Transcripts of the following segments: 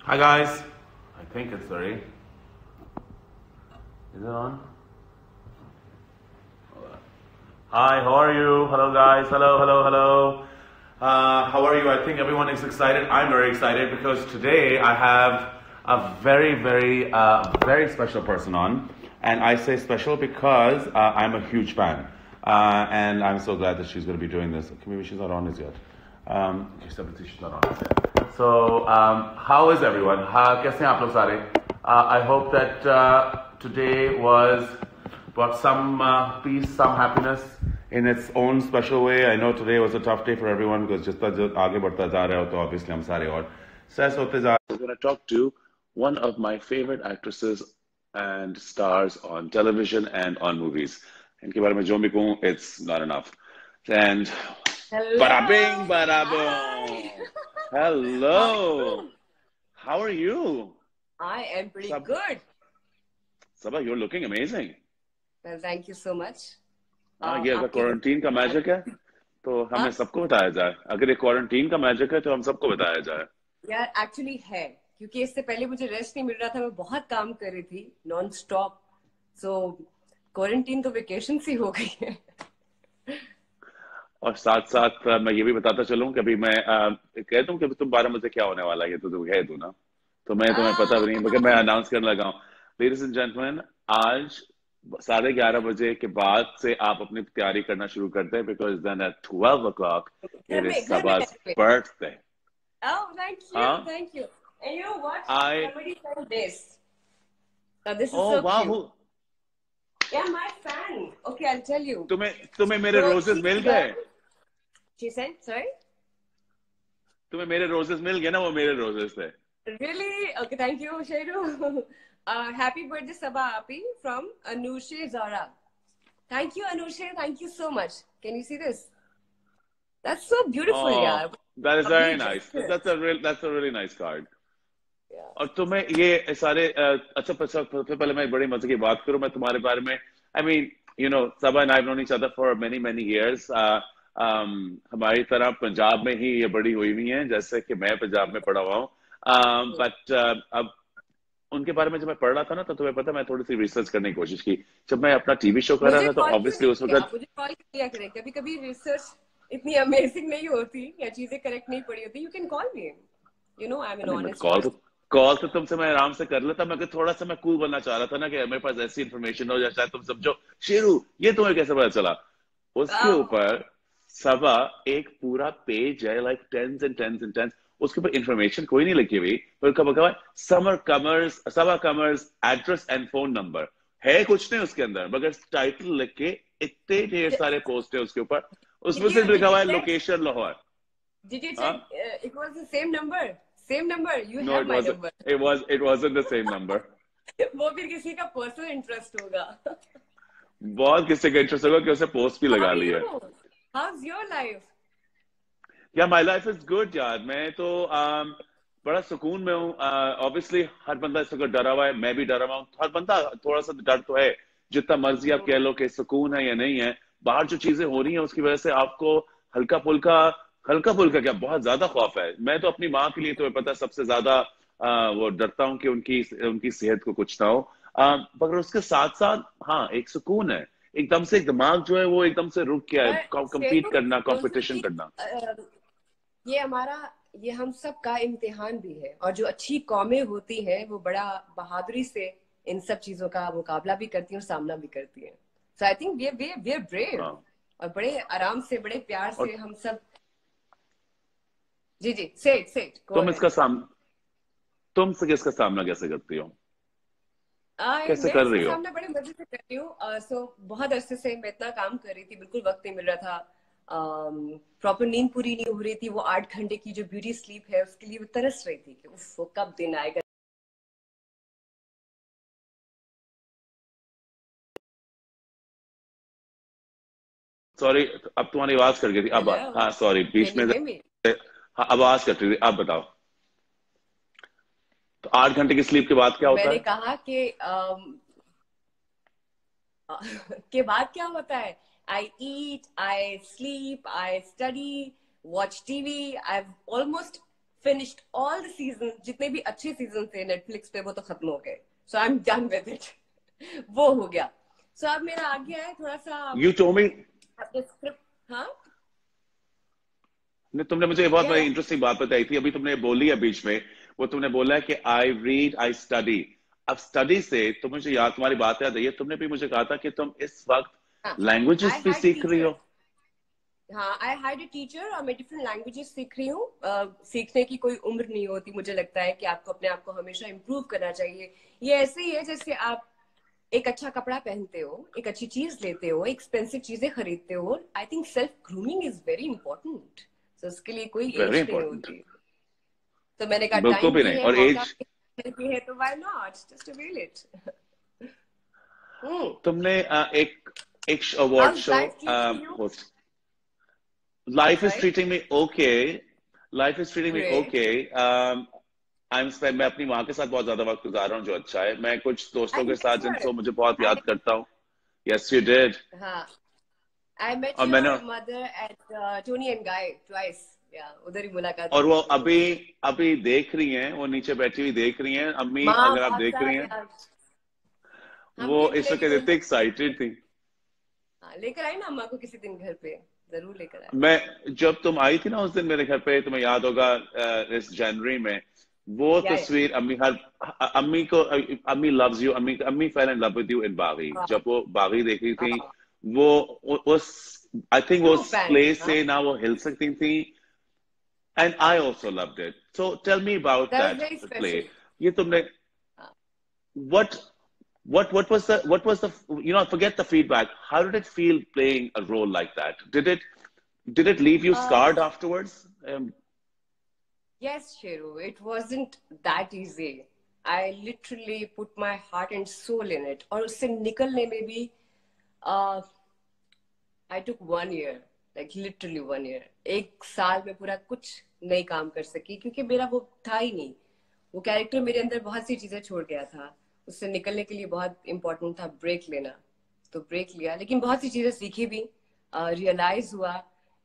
Hi guys, I think it's sorry. Is it on? Hi, how are you? Hello guys, hello, hello, hello. How are you? I think everyone is excited. I'm very excited because today I have a very special person on. And I say special because I'm a huge fan. And I'm so glad that she's going to be doing this. Okay, maybe she's not on as yet. She's not on as yet. So, how is everyone? कैसे हैं आप लोग सारे? I hope that today brought some peace, some happiness in its own special way. I know today was a tough day for everyone because just आगे बढ़ता जा रहा हो तो obviously हम सारे और stress होते जा रहे हैं. I'm going to talk to one of my favorite actresses and stars on television and on movies. इनके बारे में जो भी कहूँ, it's not enough. And Hello. bada bing, bada boom. Hi. Hello. How are you? I am pretty good. Sabah, you're looking amazing. Well, thank you so much. ये अगर quarantine का magic है तो हमें सबको बताया जाए. अगर ये क्वारंटीन का मैजिक है तो हम सबको बताया जाए. यार एक्चुअली है क्योंकि इससे पहले मुझे रेस्ट नहीं मिल रहा था. मैं बहुत काम कर रही थी नॉन स्टॉप. सो क्वारंटीन तो वेकेशन सी हो गई है. और साथ साथ मैं ये भी बताता चलूं कि अभी मैं कह दूं कि तुम 12 बजे क्या होने वाला है तो तुम कह दो ना. तो मैं तुम्हें पता भी नहीं मगर मैं अनाउंस करने लगा हूं. लेडीज एंड जेंटलमैन, आज 11:30 बजे के बाद से आप अपनी तैयारी करना शुरू करते हैं because then at 12 o'clock it is Sabah's birthday. Oh, thank you. And you know what? Somebody sent this. This is so wow. cute. Yeah, my fan. Okay, I'll tell you. तुम्हें मेरे रोजेस मिल गए? She said, sorry? तुम्हें मेरे roses मिल गए ना? वो मेरे roses थे. Really? Okay, thank you, Shairu. Happy birthday, Sabah Api from Anushe Zara. Thank you, Anushe. Thank you so much. Can you see this? That's so beautiful, yaar. That is very nice. That's a really nice card. Yeah. और तुम्हें ये सारे अच्छा सबसे पहले मैं बड़ी मजे की बात करूं मैं तुम्हारे बारे में. I mean, you know, Sabah and I have known each other for many years. हमारी तरह पंजाब में ही ये बड़ी हुई हुई हैं जैसे कि मैं पंजाब में पढ़ा हुआ हूँ. बट अब उनके बारे में जब मैं पढ़ रहा था ना तो तुम्हें पता मैं थोड़ी सी रिसर्च करने की कोशिश की. जब मैं अपना टीवी शो कर रहा था तो ऑब्वियसली उस वक्त मुझे कॉल किया करें. कभी कभी रिसर्च इतनी अमेजिंग नहीं होती या चीजें करेक्ट नहीं पड़ी होती. You can call me. You know I am an honest. Call तो तुमसे मैं आराम से कर लेता. मैं थोड़ा सा मैं कूल बनना चाह रहा था ना कि मेरे पास ऐसी इन्फॉर्मेशन हो जाए तुम समझो शेरू ये तुम्हें कैसे पता चला. उसके ऊपर सबा एक पूरा पेज है लाइक टेंस एंड टेंस. उसके ऊपर इंफॉर्मेशन कोई नहीं लिखी हुई. Saba commerce address and phone number है. कुछ नहीं उसके अंदर मगर टाइटल लिख के इतने ढेर सारे पोस्ट है उसके ऊपर. उसमें सिर्फ लिखा हुआ है location Lahore. Did you check? It was the same number. Same number. You no, have my number. It wasn't the same number. वो फिर किसी का पर्सनल इंटरेस्ट होगा. बहुत किसी का इंटरेस्ट होगा कि उसे पोस्ट भी लगा लिया. How's your life? Yeah, my life is good यार. मैं तो बड़ा सुकून में हूँ. ऑब्वियसली हर बंदा इस वक्त डरा हुआ है. मैं भी डरा हुआ हूँ. हर बंदा थोड़ा सा डर तो है. जितना मर्जी आप कह लो कि सुकून है या नहीं है. बाहर जो चीजें हो रही हैं उसकी वजह से आपको हल्का फुल्का क्या बहुत ज्यादा खौफ है. मैं तो अपनी माँ के लिए तुम्हें पता है सबसे ज्यादा वो डरता हूँ कि उनकी सेहत को कुछ ना हो. मगर उसके साथ साथ हाँ एक सुकून है. एकदम से दिमाग जो है वो एकदम से रुक गया है. कम्पीट करना, कंपटीशन करना ये हम सब का इम्तिहान भी है. और जो अच्छी कौमें होती हैं वो बड़ा बहादुरी से इन सब चीजों का मुकाबला भी करती हैं और सामना भी करती हैं. So I think we are brave. और बड़े आराम से बड़े प्यार से हम सब. जी से तुम इसका सामना कैसे करती हो? कैसे कर रही हो? सामना बड़े मजे से कर रही हूँ. सो बहुत अरसे से मैं इतना काम कर रही थी बिल्कुल वक्त नहीं मिल रहा था. प्रॉपर नींद पूरी नहीं हो रही थी. वो 8 घंटे की जो ब्यूटी स्लीप है उसके लिए वो तरस रही थी कि वो कब दिन आएगा. सॉरी अब तुम्हारी आवाज कट गई थी. अब हाँ सॉरी बीच में हाँ आवाज कट रही थी. अब बताओ तो 8 घंटे की स्लीप के बाद क्या होता है? मैंने कहा के बाद क्या होता है. I eat, I sleep, I study, watch TV. I've almost finished all the seasons, जितने भी अच्छे सीजन थे नेटफ्लिक्स पे वो तो खत्म हो गए. So I'm done with it. वो हो गया. So अब मेरा आ गया है थोड़ा सा You told me. अपने स्क्रिप्ट. हाँ, तुमने मुझे बहुत बड़ी या इंटरेस्टिंग बात बताई थी, अभी तुमने बोली है बीच में, वो तुमने बोला है कि आई रीड आई स्टडी. अब स्टडी से तो मुझे याद, तुम्हारी बात याद आई है, तुमने भी मुझे कहा था कि तुम इस वक्त आई लैंग्वेजेस भी हैड सीख रही टीचर. हो. हाँ, आई हैड अ टीचर और मैं डिफरेंट लैंग्वेजेस सीख रही हूँ. सीखने की कोई उम्र नहीं होती. मुझे लगता है कि आपको अपने आप को हमेशा इम्प्रूव करना चाहिए. ये ऐसे ही है जैसे आप एक अच्छा कपड़ा पहनते हो, एक अच्छी चीज लेते हो, एक्सपेंसिव चीजें खरीदते हो. I think self grooming is very important. तो उसके लिए कोई वेरी एज नहीं इंपॉर्टेंट. होती. तो मैंने कहा बिल्कुल टाइम भी भी नहीं. है, और मौका एज, भी है, तो why not just avail it. तुमने एक एक award house show life treating you? Host. Life is right. Treating me okay. Life is treating me great. Okay. मैं अपनी माँ के साथ बहुत ज्यादा वक्त गुजार रहा हूँ, जो अच्छा है. मैं कुछ दोस्तों आई के मेट साथ जिनको हर. मुझे बहुत आई याद करता हूँ. Yes you did. हाँ, I met और मैंने, your mother at Tony and Guy twice. Yeah, उधर ही मुलाकात और हुई वो थी मेरी अभी उनसे. अभी देख रही हैं, वो नीचे बैठी हुई देख रही हैं अम्मी, माँ अगर आप बहुत देख सारा रही हैं. प्यार. हम वो भी इस वक्त मिलेंगे कोई. इतनी एक्साइटेड थी. हाँ, लेकर आई ना अम्मा को किसी दिन घर पे. जरूर लेकर आए. मैं जब तुम आई थी ना उस दिन मेरे घर पे, तुम्हें याद होगा, इस जनवरी में, वो या तस्वीर अम्मी हर, अम्मी को, अम्मी लव्स यू, अम्मी अम्मी fail in love with you in बागी. हाँ, जब वो बागी देख रही थी, हाँ. वो उस, आई थिंक वो ट्रू उस फैन. प्ले हाँ, से ना वो हिल सकती थी. And I also loved it. So tell me about that was that very play. special. ये तुमने, हाँ. what what was the forget the feedback, how did it feel playing a role like that? Did it leave you Uh, scarred afterwards? yes, Sheru, it wasn't that easy. I literally put my heart and soul in it. और उससे निकलने में भी uh, I took 1 year, like literally 1 year. एक साल में पूरा कुछ नहीं काम कर सकी क्योंकि मेरा वो था ही नहीं. वो कैरेक्टर मेरे अंदर बहुत सी चीजें छोड़ गया था. उससे निकलने के लिए बहुत इम्पोर्टेंट था ब्रेक लेना. तो ब्रेक लिया, लेकिन बहुत सी चीजें सीखी भी. रियलाइज हुआ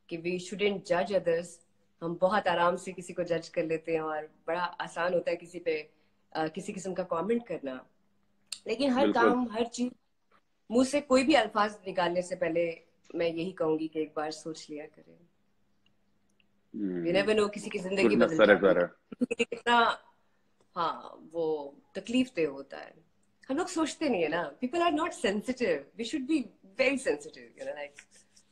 कि वी शुडंट जज अदर्स. हम बहुत आराम से किसी को जज कर लेते हैं और बड़ा आसान होता है किसी पे किसी किस्म का कमेंट करना. लेकिन हर बिल्कुल. काम, हर चीज, मुंह से कोई भी अल्फाज निकालने से पहले मैं यही कहूंगी कि एक बार सोच लिया करें. यू नेवर नो, किसी की जिंदगी couldn't have बदल said it जाती better. है. कितना, हाँ, वो तकलीफ दे होता है. हम लोग सोचते नहीं है ना. People are not sensitive. We should be very sensitive, you know, like.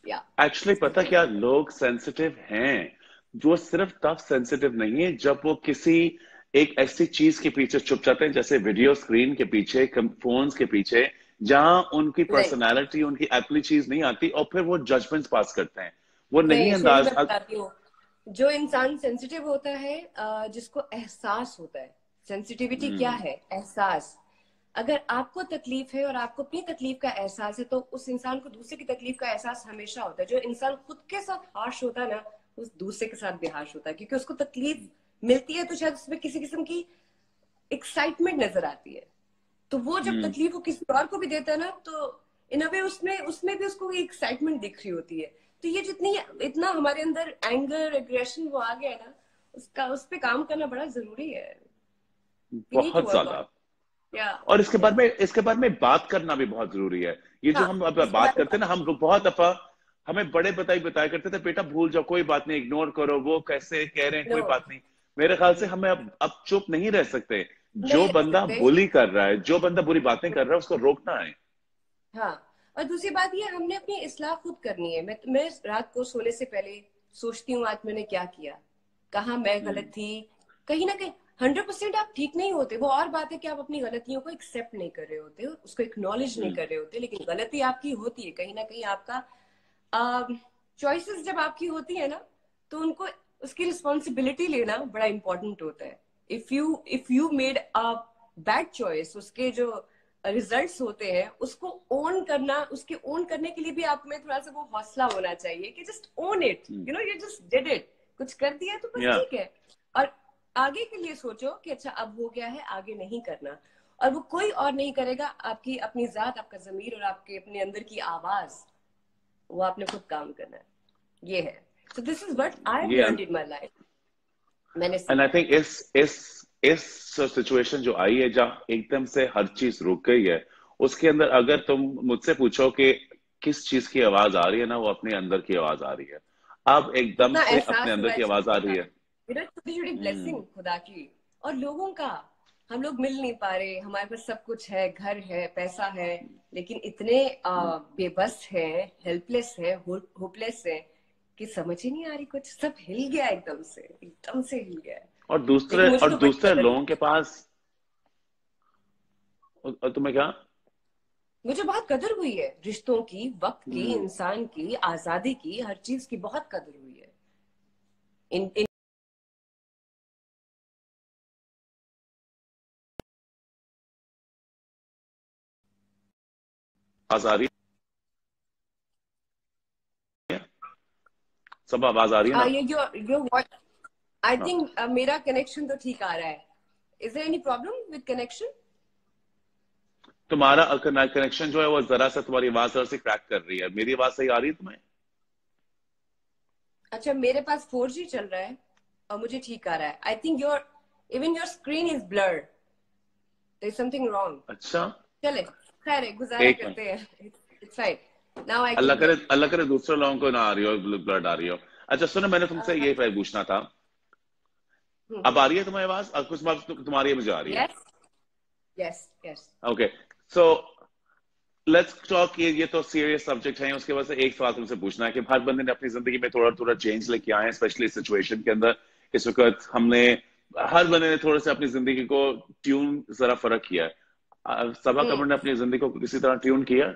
Yeah actually पता क्या, लोग सेंसिटिव हैं, जो सिर्फ तब सेंसिटिव नहीं है जब वो किसी एक ऐसी चीज के पीछे छुप जाते हैं, जैसे वीडियो स्क्रीन के पीछे, फोन्स के पीछे, जहां उनकी नहीं, पर्सनालिटी, उनकी अपनी चीज नहीं आती, और फिर वो जजमेंट्स पास करते हैं. वो नहीं नहीं शेरू, अंदाज मैं बताती हूँ. जो इंसान सेंसिटिव होता है, जिसको एहसास होता है. सेंसिटिविटी क्या है? एहसास. अगर आपको तकलीफ है और आपको अपनी तकलीफ का एहसास है तो उस इंसान को दूसरे की तकलीफ का एहसास हमेशा होता है. जो इंसान खुद के साथ हार्श होता है ना, उस दूसरे के साथ भी हार्श होता है क्योंकि उसको तकलीफ मिलती है तो शायद उसमें किसी किस्म की एक्साइटमेंट नजर आती है. तो वो जब तकलीफ वो किसी और को भी देता है ना, तो इन अ वे उसमें उसमें भी उसको एक्साइटमेंट दिख रही होती है. तो ये जितनी इतना हमारे अंदर एंगर, एग्रेशन वो आ गया है ना, उसका उस पे काम करना बड़ा जरूरी है. वी नीड टू बहुत वर्क ज्यादा. ऑन. या और इसके बारे में बात करना भी बहुत जरूरी है. ये जो हाँ, हम अब इसके बात बारे करते हैं ना, हम लोग बहुत दफा, हमें बड़े बताया करते थे, बेटा भूल जाओ, कोई बात नहीं, इग्नोर करो, वो कैसे कह रहे हैं, में कोई नो, बात नहीं. मेरे ख्याल से हमें अब चुप नहीं रह सकते. जो नहीं रह बंदा सकते. बुली कर रहा है, जो बंदा बुरी बातें कर रहा है, उसको रोकना है. हाँ, और दूसरी बात ये, हमने अपनी इस्लाह खुद करनी है. मैं रात को सोने से पहले सोचती हूँ आज मैंने क्या किया, कहाँ मैं गलत थी. कहीं ना कहीं 100% आप ठीक नहीं होते. वो और बात है कि आप अपनी गलतियों को एक्सेप्ट नहीं कर रहे होते, उसको एक्नॉलेज नहीं कर रहे होते. लेकिन गलती आपकी होती है. कहीं ना कहीं आपका चॉइसेस जब आपकी होती है ना, तो उनको उसकी रिस्पॉन्सिबिलिटी लेना बड़ा इंपॉर्टेंट होता है. If you made a bad choice, उसके जो रिजल्ट्स होते हैं उसको ओन करना, उसके ओन करने के लिए भी आप में थोड़ा सा वो हौसला होना चाहिए कि just own it, you know, you just did it. कुछ कर दिया तो बस या ठीक है. और आगे के लिए सोचो कि अच्छा अब हो गया है, आगे नहीं करना. और वो कोई और नहीं करेगा. आपकी अपनी जात, आपका जमीर और आपके अपने अंदर की आवाज, वो आपने खुद काम करना है. ये है. So this is what I have ये लर्नड इन माय लाइफ. मैंने एंड आई सीखा है। थिंक इस सिचुएशन जो आई है जहाँ एकदम से हर चीज रुक गई है, उसके अंदर अगर तुम मुझसे पूछो कि किस चीज की आवाज आ रही है ना, वो अपने अंदर की आवाज आ रही है। अब एकदम कितना से अपने एहसास अंदर हुआ है की आवाज आ चीजों रही का, है। मेरा छोटी छोटी हम्म। ब्लेसिंग खुदा की और लोगों का। हम लोग मिल नहीं पा रहे, हमारे पास सब कुछ है, घर है, पैसा है, लेकिन इतने बेबस हैं, हेल्पलेस हैं, होपलेस हैं कि समझ ही नहीं आ रही कुछ। सब हिल गया एकदम से हिल गया है। लेकिन मुझे और तो बड़ी दूसरे कदर लोगों के पास, और तुम्हें क्या? मुझे बहुत कदर हुई है रिश्तों की, वक्त की, हम्म। इंसान की, आजादी की, हर चीज की बहुत कदर हुई है। इन आवाज आ रही है? सब आवाज आ रही है ना? ये योर व्हाट, आई हाँ। थिंक मेरा कनेक्शन तो ठीक आ रहा है। Is there any problem with connection? तुम्हारा कनेक्शन जो है वो जरा सा, तुम्हारी आवाज जरा सी क्रैक कर रही है। मेरी आवाज सही आ रही है तुम्हें? अच्छा, मेरे पास 4G चल रहा है और मुझे ठीक आ रहा है। I think your even your screen is blurred, there is something wrong. अच्छा। चले, खैर है, गुजारा एक मिनट। करते हैं। It's fine, now I can hear. अल्लाह करे दूसरे लोगों को ना आ रही हो, ब्लड आ रही हो। अच्छा सुनो, मैंने तुमसे ये पूछना था। अब आ रही है तुम्हारी आवाज? अब कुछ बात तुम्हारी मुझे आ रही है। Yes yes yes. Okay. So let's talk. ये तो सीरियस सब्जेक्ट है, उसके वजह से एक सवाल तुमसे पूछना है कि हर बंदे ने अपनी जिंदगी में थोड़ा थोड़ा चेंज लेके आए हैं, स्पेशली सिचुएशन के अंदर। इस वक्त हमने, हर बंदे ने थोड़े से अपनी जिंदगी को ट्यून जरा फर्क किया है। सभा कमर ने अपनी जिंदगी को किसी तरह ट्यून किया?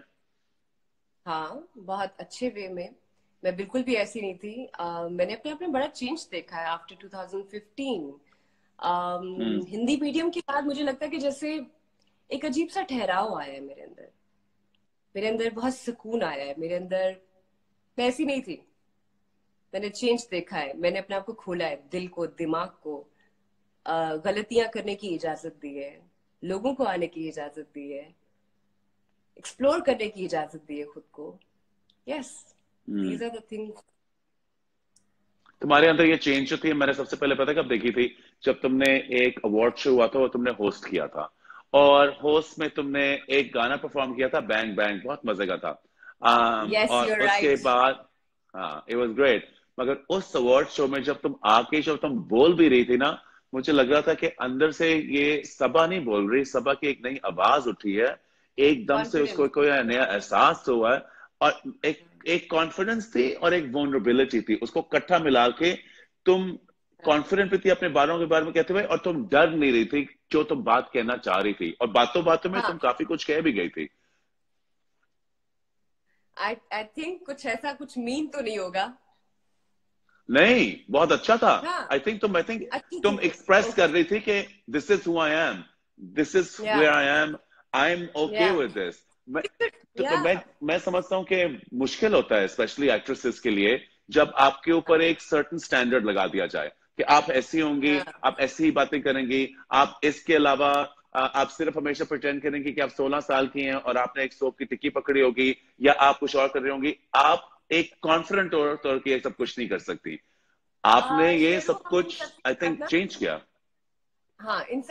हाँ, बहुत अच्छे वे में। मैं बिल्कुल भी ऐसी नहीं थी। मैंने अपने आप में बड़ा चेंज देखा है आफ्टर 2015। हम्म। हिंदी मीडियम के बाद मुझे लगता है कि जैसे एक अजीब सा ठहराव आया है मेरे अंदर। मेरे अंदर बहुत सुकून आया है मेरे अंदर। मैं ऐसी नहीं थी। मैंने चेंज देखा है, मैंने अपने आप को खोला है, दिल को, दिमाग को। गलतियां करने की इजाजत दी है, लोगों को आने की इजाजत दी है, एक्सप्लोर करने की इजाजत दी है खुद को। Yes, hmm. These are the things. तुम्हारे अंदर ये चेंज जो थी, मैंने सबसे पहले पता कब देखी थी? जब तुमने एक अवार्ड शो हुआ था और तुमने होस्ट किया था, और होस्ट में तुमने एक गाना परफॉर्म किया था, बैंग बैंग, बहुत मजे का था। यस, यू और आर उसके राइट। बाद, हाँ इट वाज ग्रेट। मगर उस अवार्ड शो में जब तुम बोल भी रही थी ना, मुझे लग रहा था कि अंदर से ये सबा नहीं बोल रही, सबा की एक नई आवाज उठी है। एकदम से उसको कॉन्फिडेंस। कोई नया एहसास हुआ है। और एक एक कॉन्फिडेंस थी और एक वोनरेबिलिटी थी, उसको इकट्ठा मिला के तुम कॉन्फिडेंट भी थी अपने बारों के बारे में कहते हुए, और तुम डर नहीं रही थी जो तुम बात कहना चाह रही थी, और बातों बातों में हाँ, तुम काफी कुछ कह भी गई थी। आई थिंक कुछ ऐसा कुछ मीन तो नहीं होगा। नहीं, बहुत अच्छा था। हाँ, आई थिंक अच्छी तुम चीज। एक्सप्रेस कर ओके। रही थी कि this is who I am, this is या वेयर आई एम ओके या विद दिस। मैं तो या मैं समझता हूँ कि मुश्किल होता है स्पेशली एक्ट्रेसेस के लिए, जब आपके ऊपर एक सर्टेन स्टैंडर्ड लगा दिया जाए कि आप ऐसी होंगी, हाँ आप ऐसी ही बातें करेंगी, आप इसके अलावा आप सिर्फ हमेशा प्रिटेंड करेंगे कि आप 16 साल की हैं और आपने एक सोप की टिक्की पकड़ी होगी, या आप कुछ और कर रही होंगी। आप एक कॉन्फिडेंट तौर की सब कुछ नहीं कर सकती। आपने ये चलो, सब हम इन कुछ सब के आई साथ थिंक ना, चेंज किया। हाँ, इन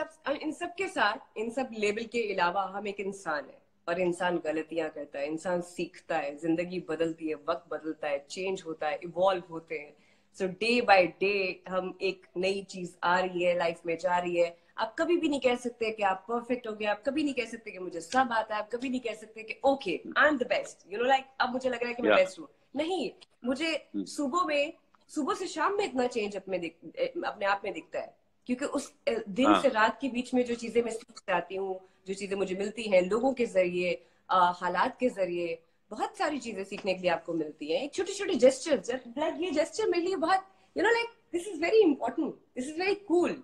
सब के साथ, इन सब लेबल के अलावा हम एक इंसान है, और इंसान गलतियां करता है, इंसान सीखता है, जिंदगी बदलती है, वक्त बदलता है, चेंज होता है, इवॉल्व होते हैं। सो डे बाय डे हम एक नई चीज आ रही है, लाइफ में जा रही है। आप कभी भी नहीं कह सकते कि आप परफेक्ट हो गए, आप कभी नहीं कह सकते कि मुझे सब आता है, आप कभी नहीं कह सकते कि okay I am the best, you know, like अब मुझे लग रहा है कि मैं या बेस्ट हूँ। नहीं, मुझे सुबह में, सुबह से शाम में इतना चेंज अपने आप में दिखता है, क्योंकि उस दिन से हाँ रात के बीच में जो चीजें मैं सीख जाती हूँ, जो चीजें मुझे मिलती हैं लोगों के जरिए, हालात के जरिए, बहुत सारी चीजें सीखने के लिए आपको मिलती हैं। एक छोटे छोटे जेस्चर, लाइक ये जेस्चर मेरे लिए बहुत, you know, like this is very important, this is very cool,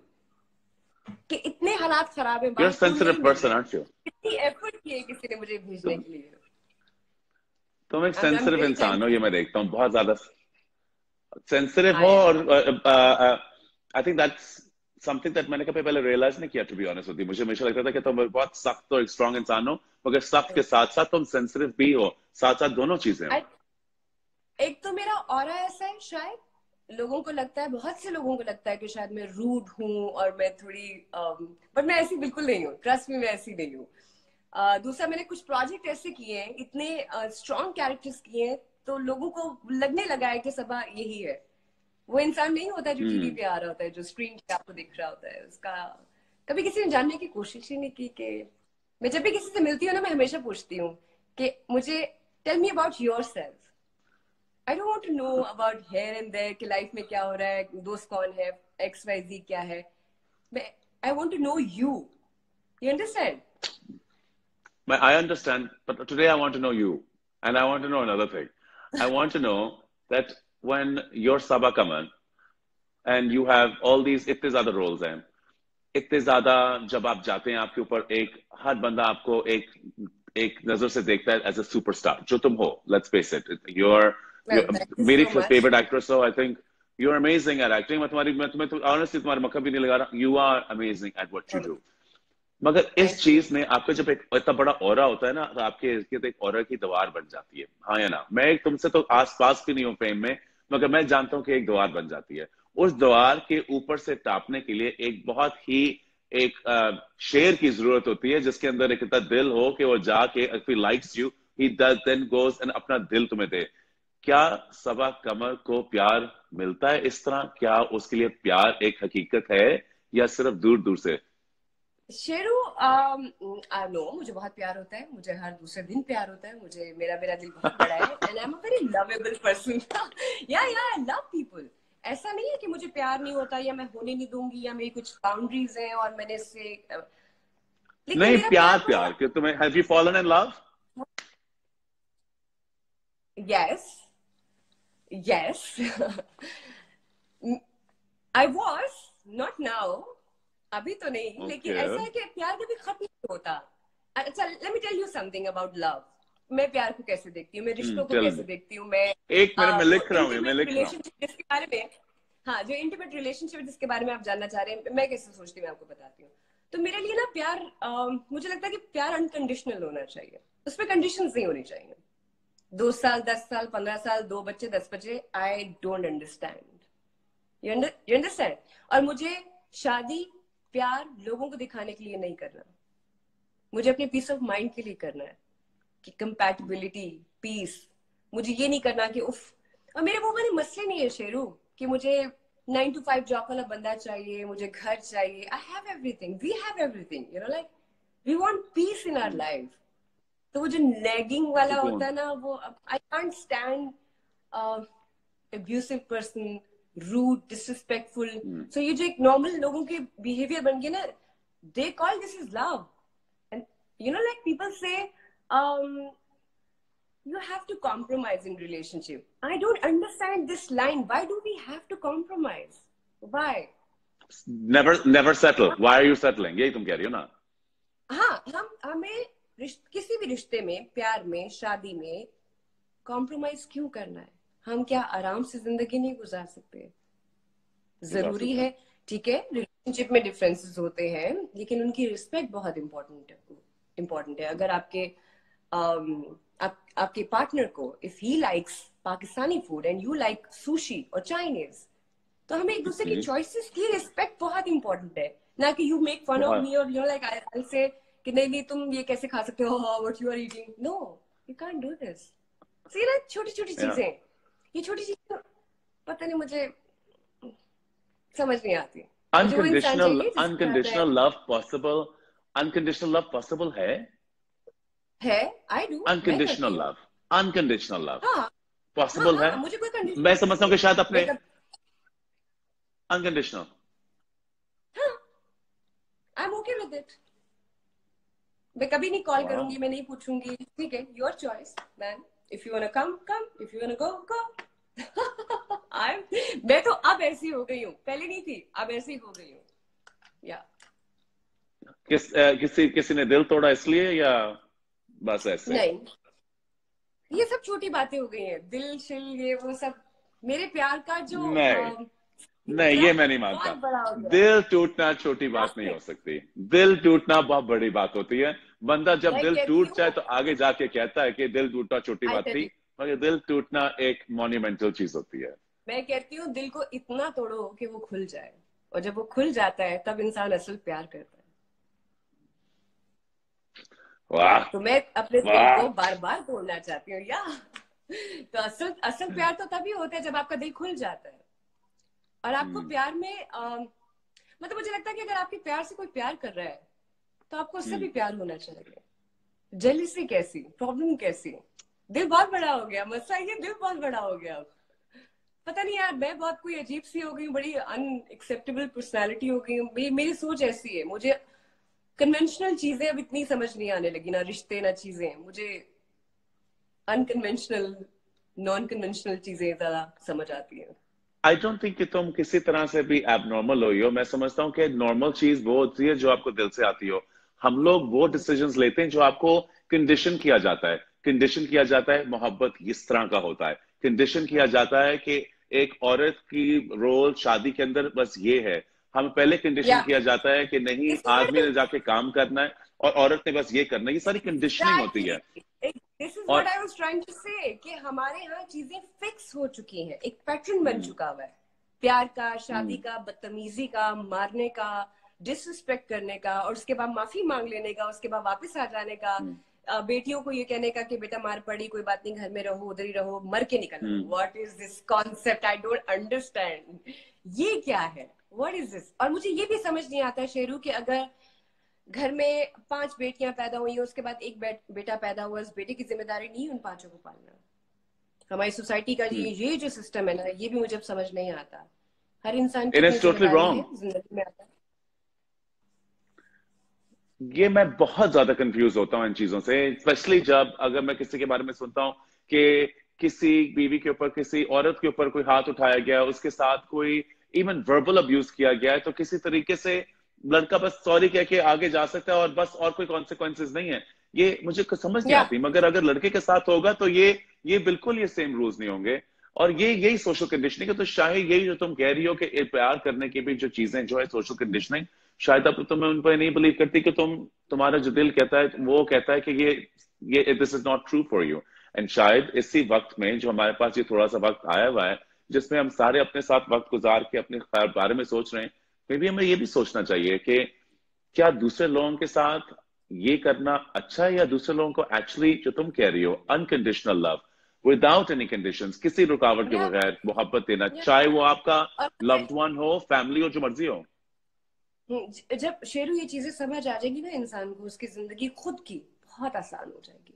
कि इतने हालात खराब है, यू आर भाई कूल सेंसिटिव नहीं मिल पर्सन रहे, आर्ट यू? कितनी एफर्ट की है किसी ने मुझे भेजने तुम के लिए। तुम एक आई एम सेंसिटिव रियली इंसान हो, थैंकफुल। ये मैं देखता हूँ, बहुत ज्यादा सेंसिटिव हो। I am. और I think that's something that मैंने कभी पहले रियलाइज नहीं किया, टू बी ऑनेस्ट होती। मुझे हमेशा लगता था कि तुम बहुत सख्त और स्ट्रांग इंसान हो, मगर सख्त के साथ साथ तुम सेंसिटिव भी हो, साथ साथ दोनों चीजें हो। एक तो मेरा ऑरा ऐसा है शायद, लोगों को लगता है, बहुत से लोगों को लगता है कि शायद मैं रूड हूँ और मैं थोड़ी, बट मैं ऐसी बिल्कुल नहीं हूँ, ट्रस्ट में मैं ऐसी नहीं हूँ। दूसरा, मैंने कुछ प्रोजेक्ट ऐसे किए हैं, इतने स्ट्रॉन्ग कैरेक्टर्स किए हैं, तो लोगों को लगने लगा है कि सबा यही है। वो इंसान नहीं होता जो टीवी पे आ रहा होता है, जो स्क्रीन पे आपको दिख रहा होता है। उसका कभी किसी ने जानने की कोशिश ही नहीं की। कि मैं जब भी किसी से मिलती हूँ ना, मैं हमेशा पूछती हूँ कि मुझे tell me about yourself. I don't want to know about here and there कि लाइफ में क्या हो रहा है, दोस्त कौन है, एक्स वाई जी क्या है। मैं I want to know you. You understand? I understand, but today I want to know you. And I want to know another thing. I want to know that when you're Sabaa Kamal and you have all these इतने ज्यादा roles हैं, इतने ज्यादा जब आप जाते हैं आपके ऊपर एक हर बंदा आपको एक नजर से देखता है as a superstar जो तुम हो. Let's face it. Well, thank you मेरी so much. favorite actress हो. I think you're amazing at acting. मैं तुम्हें honestly तुम्हारा मक्खन भी नहीं लगा रहा. You are amazing at what you do. मगर इस Thank you. चीज में आपका जब एक इतना बड़ा ऑरा होता है ना, तो आपके इर्द गिर्द एक ऑरा की दीवार बन जाती है. हाँ या ना? मैं तुमसे तो आस पास भी नहीं हूँ फेम में, मगर मैं जानता हूँ कि एक दीवार बन जाती है. उस दीवार के ऊपर से टापने के लिए एक बहुत ही एक शेर की जरूरत होती है, जिसके अंदर एक इतना दिल हो कि वो जाके if he likes you he then goes and अपना दिल तुम्हें दे. क्या सबा कमर को प्यार मिलता है इस तरह? क्या उसके लिए प्यार एक हकीकत है या सिर्फ दूर दूर से? शेरू, नो, मुझे बहुत प्यार होता है, मुझे हर दूसरे दिन प्यार होता है, मुझे मेरा मेरा दिल बहुत बड़ा है and I am a very lovable person. या आई लव पीपल। ऐसा नहीं है कि मुझे प्यार नहीं होता या मैं होने नहीं दूंगी या मेरी कुछ बाउंड्रीज हैं और मैंने इससे, लेकिन नहीं, मेरा प्यार प्यार प्यार बड़ा। कि तुम्हें have you fallen in love? Yes, yes. I was, not now, अभी तो नहीं, लेकिन ओके. ऐसा है कि प्यार कभी खत्म नहीं होता। अच्छा, let me tell you something about love. मैं प्यार को कैसे देखती हूँ, मैं रिश्तों को टेल कैसे मी. देखती हूँ, मैं एक मिनट में वो लिख रहा हूँ, ये मैं इंटीमेट लिख रहा हूँ. रिलेशनशिप जिसके बारे में, हाँ, जो इंटीमेट रिलेशनशिप जिसके बारे में आप जानना चाह रहे हैं, मैं कैसे सोचती हूँ मैं आपको बताती हूँ। तो मेरे लिए ना प्यार, मुझे लगता है कि प्यार अनकंडीशनल होना चाहिए, उसमें कंडीशंस नहीं होनी चाहिए। 2 साल, 10 साल, 15 साल, 2 बच्चे, 10 बच्चे, आई डोंट अंडरस्टैंड। You understand? और मुझे शादी, प्यार लोगों को दिखाने के लिए नहीं करना, मुझे अपने पीस ऑफ माइंड के लिए करना है। कि कंपैटिबिलिटी, पीस, मुझे ये नहीं करना कि उफ। और मेरे वो वाले मसले नहीं है शेरू कि मुझे 9 to 5 जॉब वाला बंदा चाहिए, मुझे घर चाहिए। I have everything, we have everything, you know, like we want peace in our life. तो वो जो नेगिंग वाला होता सुकून. है ना, वो I can't stand abusive person, rude, disrespectful. So ये जो एक normal लोगों के behavior बन गए ना, they call this is love. And you know, like people say, you have to compromise in relationship. I don't understand this line. Why do we have to compromise? Why? Never settle. Why are you settling? यही तुम कह रही हो ना? हाँ, हमें किसी भी रिश्ते में, प्यार में, शादी में कॉम्प्रोमाइज क्यों करना है? हम क्या आराम से जिंदगी नहीं गुजार सकते? जरूरी है, ठीक है, रिलेशनशिप में डिफरेंसेस होते हैं, लेकिन उनकी रिस्पेक्ट बहुत इम्पोर्टेंट है। अगर आपके पार्टनर को, if he likes Pakistani food and you like sushi और चाइनीज, तो हमें एक दूसरे की चॉइसेस की रिस्पेक्ट बहुत इंपॉर्टेंट है, ना कि you make fun of me और यू नो लाइक आई से कि नहीं तुम ये कैसे खा सकते हो, what you are eating. No, you can't do this. See ना, छोटी छोटी चीजें, ये छोटी चीजें पता नहीं, मुझे समझ नहीं आती। Unconditional love possible? Unconditional love possible है? आई डू, मैं करती Unconditional हूँ। love. Unconditional love. हाँ, Possible है? मुझे कोई कंडीशन, मैं समझता हूँ कि शायद अपने unconditional. हाँ, I am okay with it. मैं कभी नहीं कॉल करूंगी, मैं नहीं पूछूंगी, ठीक है, your choice man, if you want to come come, if you want to go go. मैं तो अब ऐसी हो गई हूँ, पहले नहीं थी, अब ऐसी हो गई हूँ। या किसी ने दिल तोड़ा इसलिए या बस ऐसे? नहीं, ये सब छोटी बातें हो गई हैं, दिल शिल ये वो सब। मेरे प्यार का जो नहीं, ये मैं नहीं मानता। दिल टूटना छोटी बात नहीं हो सकती, दिल टूटना बहुत बड़ी बात होती है। बंदा जब दिल टूट जाए तो आगे जाके कहता है कि दिल टूटना छोटी बात थी, मगर दिल टूटना एक मॉन्यूमेंटल चीज होती है। मैं कहती हूँ दिल को इतना तोड़ो कि वो खुल जाए, और जब वो खुल जाता है तब इंसान असल प्यार करता है। वाह तो मैं अपने दिल वाह। को बार बार तोड़ना चाहती हूँ या तो असल असल प्यार तो तभी होता है जब आपका दिल खुल जाता है। और आपको हम्म प्यार में मतलब मुझे लगता है कि अगर आपके प्यार से कोई प्यार कर रहा है तो आपको उससे भी हम्म प्यार होना चाहिए। जेलिसी कैसी, प्रॉब्लम कैसी? दिल बहुत बड़ा हो गया, मसला ये दिल बहुत बड़ा हो गया अब। पता नहीं यार, मैं बहुत कोई अजीब सी हो गई हूँ, बड़ी अनएक्सेप्टेबल पर्सनालिटी हो गई हूँ। मेरी सोच ऐसी है, मुझे कन्वेंशनल चीजें अब इतनी समझ नहीं आने लगी, ना रिश्ते ना चीजें। मुझे अनकन्वेंशनल, नॉन कन्वेंशनल चीजें ज्यादा समझ आती हैं। आई डोंट थिंक कि तुम किसी तरह से भी एबनॉर्मल हो। मैं समझता हूँ कि नॉर्मल चीज वो होती है जो आपको दिल से आती हो। हम लोग वो डिसीजंस लेते हैं जो आपको कंडीशन किया जाता है। कंडीशन किया जाता है मोहब्बत इस तरह का होता है। कंडीशन किया जाता है कि एक औरत की रोल शादी के अंदर बस ये है। हमें पहले कंडीशन या किया जाता है कि नहीं, आदमी ने जाके काम करना है और औरत ने बस ये करना है। ये सारी कंडीशनिंग होती एग्जैक्टली, है। दिस इज व्हाट और आई वाज ट्राइंग टू से, कि हमारे यहाँ चीजें फिक्स हो चुकी हैं, एक पैटर्न बन हम्म चुका हुआ है। प्यार का, शादी हम्म का, बदतमीजी का, मारने का, डिसरिस्पेक्ट करने का, और उसके बाद माफी मांग लेने का, उसके बाद वापस आ जाने का, हम्म बेटियों को ये कहने का कि बेटा मार पड़ी कोई बात नहीं, घर में रहो, उधर ही रहो, मर के निकलना। Hmm what is this concept? I don't understand, ये क्या है? What is this? और मुझे ये भी समझ नहीं आता है शेरू, कि अगर घर में 5 बेटियां पैदा हुई हैं, उसके बाद एक बेटा पैदा हुआ, उस बेटे की जिम्मेदारी नहीं उन 5 को पालना। हमारी सोसाइटी का हम्म। ये जो सिस्टम है ना, ये भी मुझे अब समझ नहीं आता। हर इंसान की इट अपनी इज टोटली जिम्मेदारी है रॉन्ग। जिंदगी में आता है। ये मैं बहुत ज्यादा कंफ्यूज होता हूँ इन चीजों से, स्पेशली जब अगर मैं किसी के बारे में सुनता हूँ कि किसी बीवी के ऊपर, किसी औरत के ऊपर कोई हाथ उठाया गया, उसके साथ कोई इवन वर्बल अब्यूज किया गया है, तो किसी तरीके से लड़का बस सॉरी कह के आगे जा सकता है और बस, और कोई कॉन्सिक्वेंसेज नहीं है। ये मुझे कुछ समझ नहीं या आती। मगर अगर लड़के के साथ होगा तो ये बिल्कुल ये सेम रूल्स नहीं होंगे। और ये यही सोशल कंडीशनिंग है। तो शायद यही जो तुम कह रही हो कि प्यार करने की भी जो चीजें जो है सोशल कंडीशनिंग, शायद अब तो मैं उन पर नहीं बिलीव करती कि तुम्हारा जो दिल कहता है वो कहता है कि ये this is not true for you. And शायद इसी वक्त में जो हमारे पास ये थोड़ा सा वक्त आया हुआ है जिसमें हम सारे अपने साथ वक्त गुजार के अपने बारे में सोच रहे हैं, मे बी हमें ये भी सोचना चाहिए कि क्या दूसरे लोगों के साथ ये करना अच्छा है, या दूसरे लोगों को एक्चुअली जो तुम कह रही हो unconditional love without any conditions, किसी रुकावट के या बगैर मोहब्बत देना, या चाहे वो आपका और पता है, लव्ड वन हो, फैमिली हो, जो मर्जी हो। जब शेरू ये चीजें समझ आ जाएगी ना इंसान को, उसकी जिंदगी खुद की बहुत आसान हो जाएगी,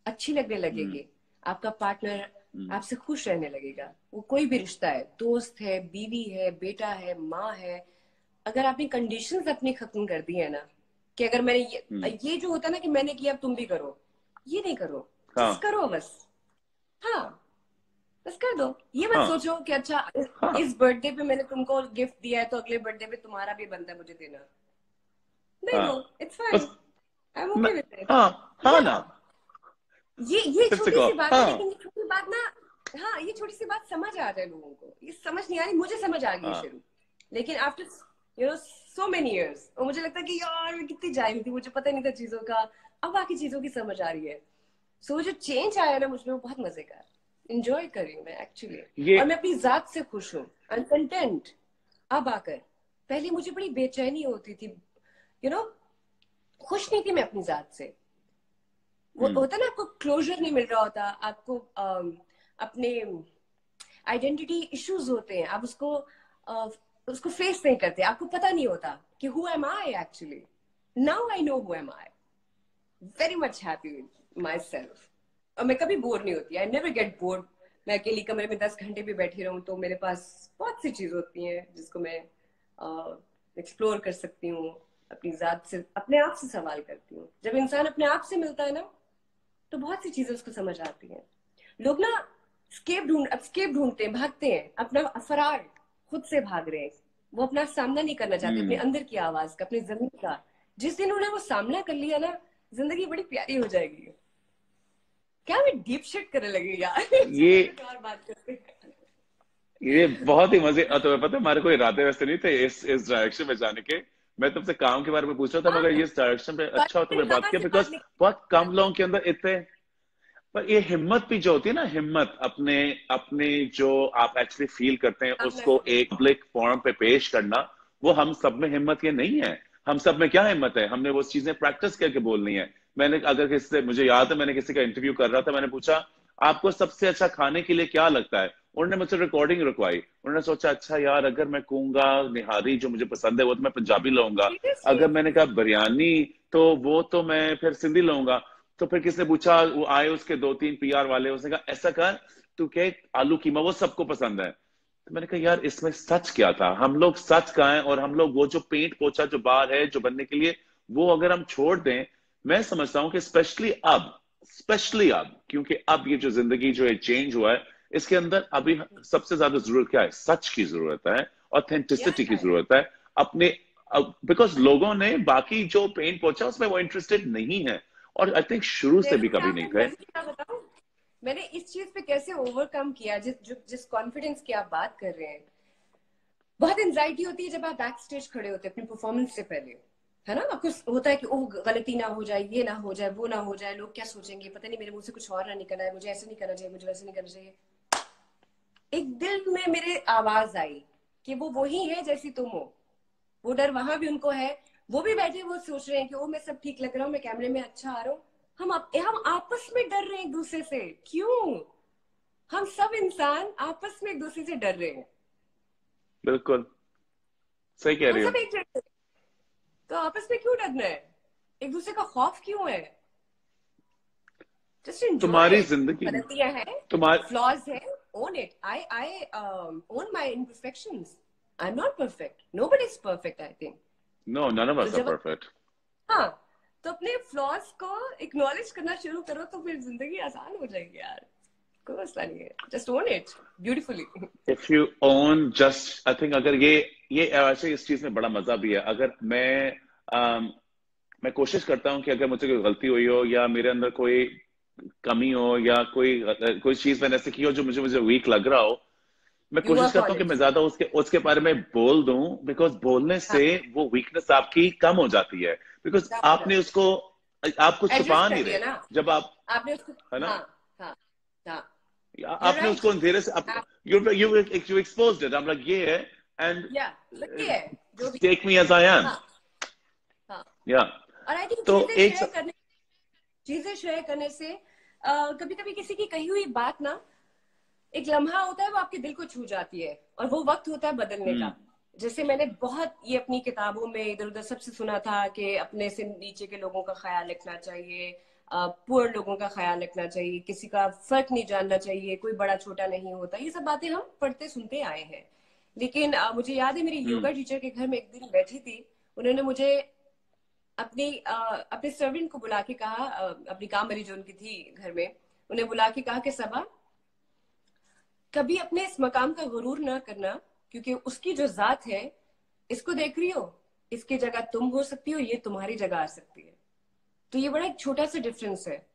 अच्छी लगने हम्म लगेगी। आपका पार्टनर हम्म आपसे खुश रहने लगेगा। वो कोई भी रिश्ता है, दोस्त है, बीवी है, बेटा है, माँ है, अगर आपने कंडीशंस अपनी खत्म कर दी है ना, कि अगर मैंने हम्म। ये जो होता है ना कि मैंने किया अब तुम भी करो, ये नहीं करो। हाँ जस्ट करो बस। हाँ, बस कर दो। ये मत हाँ सोचो कि अच्छा हाँ। इस बर्थडे पे मैंने तुमको गिफ्ट दिया है तो अगले बर्थडे पे तुम्हारा भी बनता है मुझे देना। दे हाँ दो, इट्स फाइन, बस। आई एम मैं, ओके विद इट। हाँ हाँ या ना। ये फिर से छोटी कहो सी बात है, हाँ लेकिन ये छोटी बात ना, हाँ ये छोटी सी बात समझ आ जाए लोगों को, ये समझ नहीं आ रही, मुझे समझ आ गई हाँ। शुरू, लेकिन आफ्टर सो मेनी इयर्स, और मुझे लगता है कि यार मैं कितनी जाहिल थी, मुझे पता नहीं था चीजों का। अब बाकी चीजों की समझ आ रही है। सो जो चेंज आया ना मुझमें, वो बहुत मजे का है। इंजॉय कर रही हूँ मैं एक्चुअली। ये और मैं अपनी जात से खुश हूँ, आई एम कंटेंट। अब आकर, पहले मुझे बड़ी बेचैनी होती थी, यू नो, खुश नहीं थी मैं अपनी जात से। वो हम्म होता है ना, आपको क्लोजर नहीं मिल रहा होता, आपको अपने आइडेंटिटी इश्यूज होते हैं, आप उसको फेस नहीं करते, आपको पता नहीं होता कि who am I actually. Now I know who am I, very much happy with my self. और मैं कभी बोर नहीं होती, आई नेवर गेट बोर्ड। मैं अकेली कमरे में 10 घंटे भी बैठी रहूं तो मेरे पास बहुत सी चीज होती हैं जिसको मैं एक्सप्लोर कर सकती हूँ, अपनी जात से, अपने आप से सवाल करती हूँ। जब इंसान अपने आप से मिलता है ना, तो बहुत सी चीजें उसको समझ आती हैं। लोग ना स्केप ढूंढते हैं, भागते हैं, अपना फरार, खुद से भाग रहे हैं। वो अपना सामना नहीं करना चाहते, अपने हम्म। अंदर की आवाज का, अपनी जमीन का। जिस दिन उन्हें वो सामना कर लिया ना, जिंदगी बड़ी प्यारी हो जाएगी। क्या मैं डीप शिट करने लगी यार ये चलो कुछ और बात करते हैं। ये बहुत ही मजे। तुम्हें पता है हमारे कोई इरादे वैसे नहीं थे इस डायरेक्शन में जाने के। मैं तुमसे काम के बारे में पूछ रहा था, हाँ, मगर ये इस डायरेक्शन पे पर अच्छा हो फिर तुमने बात कहाँ किया, से बात बिकॉज निकली? बहुत कम लोगों के अंदर इतने पर ये हिम्मत भी जो होती है ना, हिम्मत अपने अपने जो आप एक्चुअली फील करते हैं अपना उसको करना। एक पब्लिक फोरम पे पेश करना, वो हम सब में हिम्मत ये नहीं है। हम सब में क्या हिम्मत है, हमने वो चीजें प्रैक्टिस करके बोलनी है। मैंने अगर किसी से, मुझे याद है मैंने किसी का इंटरव्यू कर रहा था, मैंने पूछा आपको सबसे अच्छा खाने के लिए क्या लगता है, उन्होंने मुझसे रिकॉर्डिंग रुकवाई। उन्होंने सोचा अच्छा यार अगर मैं कहूंगा निहारी जो मुझे पसंद है वो तो मैं पंजाबी लाऊंगा, सीरियसली। अगर मैंने कहा बिरयानी तो वो तो मैं फिर सिंधी लाऊंगा। तो फिर किसने पूछा, वो आए उसके दो तीन पीआर वाले, उसने कहा ऐसा कर तू कह आलू कीमा वो सबको पसंद है। तो मैंने कहा यार इसमें सच क्या था, हम लोग सच का है, और हम लोग वो जो पेंट पोछा जो बाहर है जो बनने के लिए, वो अगर हम छोड़ दें, मैं समझता हूं कि स्पेशली अब क्योंकि अब ये जो जिंदगी जो है चेंज हुआ है, इसके अंदर अभी सबसे ज्यादा जरूरत क्या है, सच की जरूरत है, या ऑथेंटिसिटी की जरूरत है अपने। बिकॉज लोगों ने बाकी जो पेंट पोछा उसमें वो इंटरेस्टेड नहीं है, और आई थिंक शुरू से भी मैं कभी आपको नहीं थे। मजे क्या बताऊं, मैंने इस चीज पे कैसे ओवरकम किया, जिस कॉन्फिडेंस की आप बात कर रहे हैं। बहुत एंजाइटी होती है जब आप बैक स्टेज खड़े होते हैं अपनी परफॉर्मेंस से पहले, है ना। आपको होता है कि ओह गलती ना हो जाए, ये ना हो जाए, वो ना हो जाए, लोग क्या सोचेंगे, पता नहीं मेरे मुंह से कुछ और ना निकलना है, मुझे ऐसे नहीं करना चाहिए, मुझे वैसे नहीं करना चाहिए। एक दिल में मेरे आवाज आई कि वो वही है जैसी तुम हो। वो डर वहां भी उनको है, वो भी बैठे वो सोच रहे हैं कि ओ मैं सब ठीक लग रहा हूँ, मैं कैमरे में अच्छा आ रहा हूँ। हम आपस में डर रहे हैं एक दूसरे से, क्यों? हम सब इंसान आपस में एक दूसरे से डर रहे हैं। बिल्कुल सही कह हम रही हो। सब एक जैसे, तो आपस में क्यों डरना है, एक दूसरे का खौफ क्यों है? जस्ट एंजॉय तुम्हारी इट। जिंदगी, गलतियां हैं, तुम्हारी, फ्लॉज है, own it. I own my imperfections. I am not perfect, nobody is perfect I think. No none of तो अस आर जब परफेक्ट। हाँ, तो अपने फ्लॉज को एक्नॉलेज करना शुरू करो तो फिर जिंदगी आसान हो जाएगी यार। कोई मसला नहीं है, just own it beautifully. If you own just, I think अगर ये ऐसे इस चीज में बड़ा मजा भी है। अगर मैं कोशिश करता हूँ कि अगर मुझसे कोई गलती हुई हो या मेरे अंदर कोई कमी हो या कोई चीज मैंने ऐसे की हो जो मुझे मुझे वीक लग रहा हो, मैं यू कोशिश वर्क करता ऑन हूँ कि इट। मैं ज्यादा उसके उसके बारे में बोल दूं, बिकॉज बोलने हाँ, से वो वीकनेस आपकी कम हो जाती है। बिकॉज क्या हो आपने जाता उसको, आप कुछ है, छुपा एड्रेस कर नहीं दिया रहे ना जब आप, आपने उसको। है ना, हाँ, हाँ, हाँ, यू आपने राइट। उसको धीरे से यू एक्सपोज्ड इट, आप लाइक ये है, एंड या सही है, जो भी है। Take me as I am. हाँ, हाँ। या और आई थिंक तो एक चीजें शेयर करने से कभी कभी किसी की कही हुई बात ना, एक लम्हा होता है वो आपके दिल को छू जाती है, और वो वक्त होता है बदलने हम्म का। जैसे मैंने बहुत ये अपनी किताबों में इधर उधर सबसे सुना था कि अपने से नीचे के लोगों का ख्याल रखना चाहिए, पुअर लोगों का ख्याल रखना चाहिए, किसी का फर्क नहीं जानना चाहिए, कोई बड़ा छोटा नहीं होता। ये सब बातें हम पढ़ते सुनते आए हैं। लेकिन मुझे याद है मेरी हम्म योगा टीचर के घर में एक दिन बैठी थी, उन्होंने मुझे अपने सर्वेंट को बुला के कहा, अपनी काम वाली जो उनकी थी घर में, उन्हें बुला के कहा कि सबा, कभी अपने इस मकाम का गुरूर ना करना, क्योंकि उसकी जो जात है, इसको देख रही हो, इसकी जगह तुम हो सकती हो, ये तुम्हारी जगह आ सकती है। तो ये बड़ा एक छोटा सा डिफरेंस है।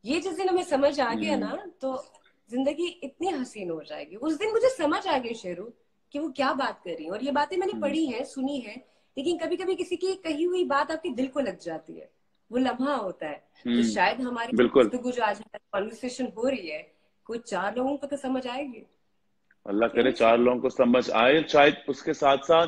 ये जिस दिन हमें समझ आ गया हम्म ना, तो जिंदगी इतनी हसीन हो जाएगी। उस दिन मुझे समझ आ गई शेरू कि वो क्या बात कर रही है, और ये बातें मैंने हम्म पढ़ी है, सुनी है। लेकिन कभी कभी किसी की कही हुई बात आपके दिल को लग जाती है, वो लम्हा होता है। तो शायद हमारी जो बिल्कुल। गुफ्तगू जो आज कॉन्वर्सेशन हो रही है, कुछ 4 लोगों को तो समझ आएगी। अल्लाह करे क्यों चार लोगों को समझ आए, शायद उसके साथ साथ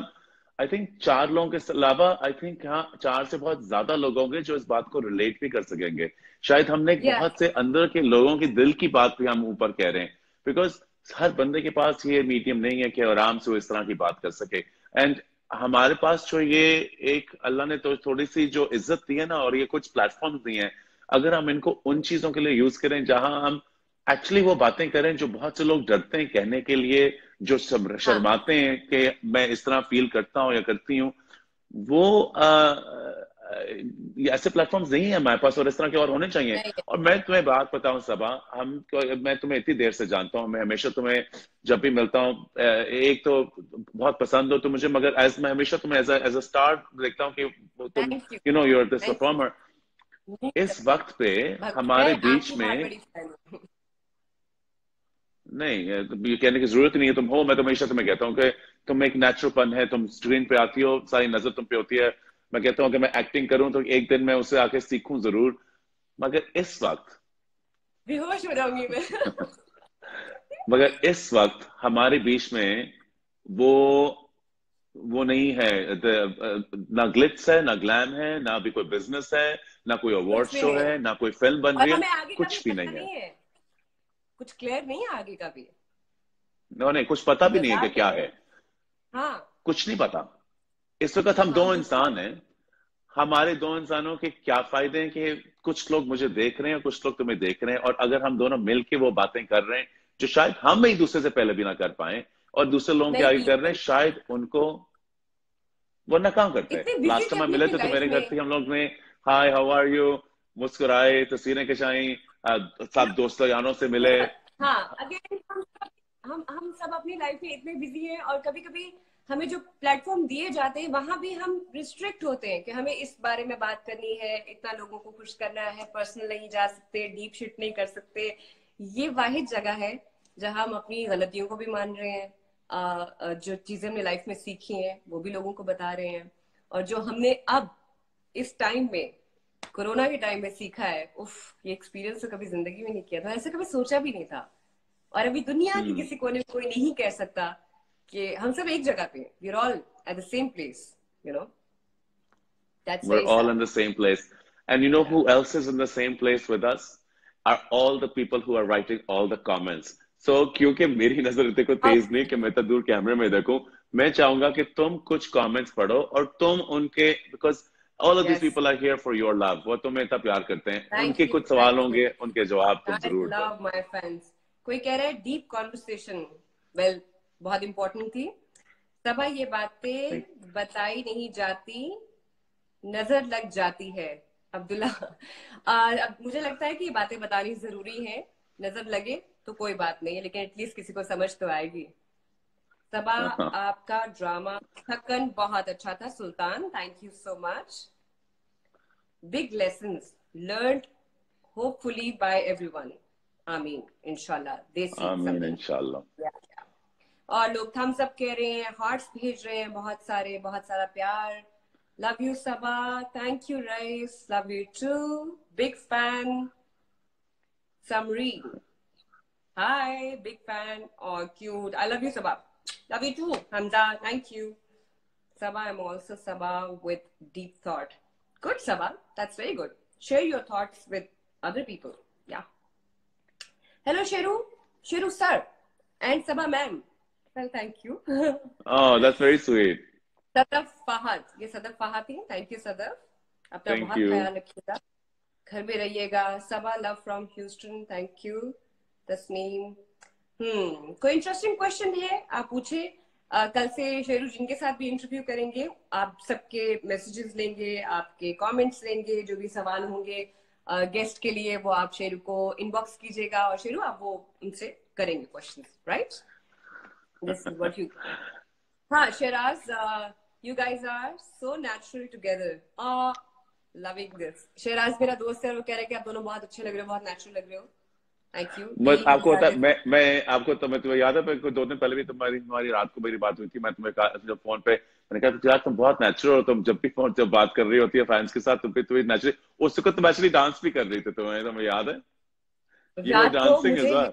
आई थिंक चार लोगों के अलावा आई थिंक यहाँ चार से बहुत ज्यादा लोग होंगे जो इस बात को रिलेट भी कर सकेंगे। शायद हमने एक या बहुत से अंदर के लोगों की दिल की बात भी हम ऊपर कह रहे हैं, बिकॉज हर बंदे के पास ये मीडियम नहीं है कि आराम से वो इस तरह की बात कर सके। एंड हमारे पास जो ये एक अल्लाह ने तो थोड़ी सी जो इज्जत दी है ना, और ये कुछ प्लेटफॉर्म दिए हैं, अगर हम इनको उन चीजों के लिए यूज करें जहां हम एक्चुअली वो बातें करें जो बहुत से लोग डरते हैं कहने के लिए, जो हाँ, शर्माते हैं कि मैं इस तरह फील करता हूं या करती हूँ, वो ये ऐसे प्लेटफॉर्म्स नहीं है हमारे पास, और इस तरह के और होने चाहिए। नहीं, और मैं तुम्हें बात बताऊं सबा, मैं तुम्हें इतनी देर से जानता हूं, मैं हमेशा तुम्हें जब भी मिलता हूं, एक तो बहुत पसंद हो तुम मुझे, मगर एज मैं हमेशा तुम्हें एज अ स्टार देखता हूँ कि तुम thank you, you know you are this thank performer. You. इस वक्त पे मैं हमारे बीच आपकी बहुत में, बड़ी फैन हूँ। नहीं ये कहने की जरूरत नहीं है तुम हो, मैं तो हमेशा तुम्हें कहता हूँ कि तुम एक नेचुरलपन है, तुम स्क्रीन पे आती हो, सारी नजर तुम पे होती है। मैं कहता हूँ कि मैं एक्टिंग करूं तो एक दिन मैं उससे आके सीखूं जरूर, मगर इस वक्त बेहोश हो जाऊंगी मैं। मगर इस वक्त हमारे बीच में वो वो नहीं है। ना ग्लिट्स है, ना ग्लैम है, ना भी कोई बिजनेस है, ना कोई अवार्ड कुछ भी शो नहीं है, है, ना कोई फिल्म बन और रही है, हमें आगे का भी कुछ भी पता नहीं है। नहीं है, कुछ क्लियर नहीं है आगे का भी। नहीं, कुछ पता भी नहीं है कि इंतजार कर क्या रहे है, हैं। हाँ कुछ नहीं पता। इस वक्त हम हाँ, दो कुछ इंसान हैं। हमारे दो इंसानों के क्या फायदे हैं कि कुछ लोग मुझे देख रहे हैं, कुछ लोग तुम्हें देख रहे हैं, और अगर हम दोनों मिलके वो बातें कर रहे हैं जो शायद हम एक दूसरे से पहले भी ना कर पाए, और दूसरे लोगों के नहीं आगे की कर रहे हैं, होगी। शायद उनको, वरना काम करते हैं। इतने बिजी लास्ट थे टाइम मैं अपनी मिले अपनी थे तो लाइफ मेरे घर में। पे हम लोग ने हाय हाउ आर यू, मुस्कुराए, तस्वीरें खिंचाई, सब दोस्तों यारों से मिले। हाँ, अगेन हम सब अपनी लाइफ में इतने बिजी हैं, और कभी कभी हमें जो प्लेटफॉर्म दिए जाते हैं वहां भी हम रिस्ट्रिक्ट होते हैं कि हमें इस बारे में बात करनी है, इतना लोगों को खुश करना है, पर्सनल नहीं जा सकते, डीप शिट नहीं कर सकते। ये वाहिद जगह है जहां हम अपनी गलतियों को भी मान रहे हैं, जो चीजें हमने लाइफ में सीखी हैं वो भी लोगों को बता रहे हैं, और जो हमने अब इस टाइम में, कोरोना के टाइम में सीखा है, उफ, ये एक्सपीरियंस तो कभी जिंदगी में नहीं किया था, ऐसे कभी सोचा भी नहीं था। और अभी दुनिया के हम्म। किसी कोने में कोई नहीं कह सकता कि हम सब एक जगह पे, we are all at the same place, you know, that's We're very all in sad. the same place. And you know who else is in the same place with us? Are all the people who are writing all the comments. So, क्योंकि मेरी नजर इतने को तेज नहीं कि मैं तो दूर कैमरे में देखूं, मैं चाहूंगा कि तुम कुछ कमेंट्स पढ़ो और तुम उनके, because all of these yes, people are here for your love. वो तुम्हें इतना प्यार करते हैं, उनके थैंक यू कुछ सवाल थैंक यू। होंगे, उनके जवाब तुम आई जरूर दो। Love my fans. कोई कह रहा है डीप कॉन्वर्सेशन, वेल, बहुत इंपॉर्टेंट थी। सबा ये बातें बताई नहीं जाती, नजर लग जाती है। अब्दुल्ला, अब मुझे लगता है कि ये बातें बतानी जरूरी है, नजर लगे तो कोई बात नहीं है, लेकिन एटलीस्ट किसी को समझ तो आएगी। सबा, आपका ड्रामा थकन बहुत अच्छा था। Sultan, thank you so much. Big lessons learned hopefully by everyone, आमीन, इंशाल्लाह दे सीक आमीन समथिंग। इंशाल्लाह। और लोग थम्स अप कह रहे हैं, हार्ट्स भेज रहे हैं, बहुत सारे, बहुत सारा प्यार। Love you Saba, thank you Raees, love you too, big fan. Samreen, hi, big fan और cute, I love you Saba, love you too. Hamza, thank you Saba, I am also Saba with deep thought. Good Sabha, that's very good. Share your thoughts with other people. Yeah. Hello Sheru, Sheru sir and Sabha ma'am. Well, thank you. Oh, that's very sweet. Sadaf Fahad, ये सदफ फहद ही, thank you Sadaf, अपना Thank बहुत you. ख्याल रखिएगा, घर में रहिएगा। Saba, love from Houston, thank you. Tasneem, कोई इंटरेस्टिंग क्वेश्चन है आप पूछे। कल से शेरू जिनके साथ भी इंटरव्यू करेंगे, आप सबके मैसेजेस लेंगे, आपके कमेंट्स लेंगे, जो भी सवाल होंगे गेस्ट के लिए वो आप शेरू को इनबॉक्स कीजिएगा, और शेरू आप वो उनसे करेंगे questions, right? This is what you. हाँ शेराज, you guys are so natural together. Loving this. शेराज मेरा दोस्त है, वो कह रहे हैं कि आप दोनों बहुत अच्छे लग रहे हो, बहुत नेचुरल लग रहे हो। Thank you. मैं यही आपको हमारा होता मैं आपको तो मैं तुम्हें याद है, मैं 2 दिन पहले भी तुम्हारी रात को मेरी बात हुई थी, मैं तुम्हें कहा जब फोन पे, मैंने कहा यार तुम बहुत नेचुरल हो, तुम जब भी फोन जब बात कर रही होती है फैंस के साथ, तुम भी तुम्हें नेचुरल, उस वक्त तुम एक्चुअली डांस भी कर रही थी, तुम्हें याद है? यू वर रात को डांसिंग एज वेल।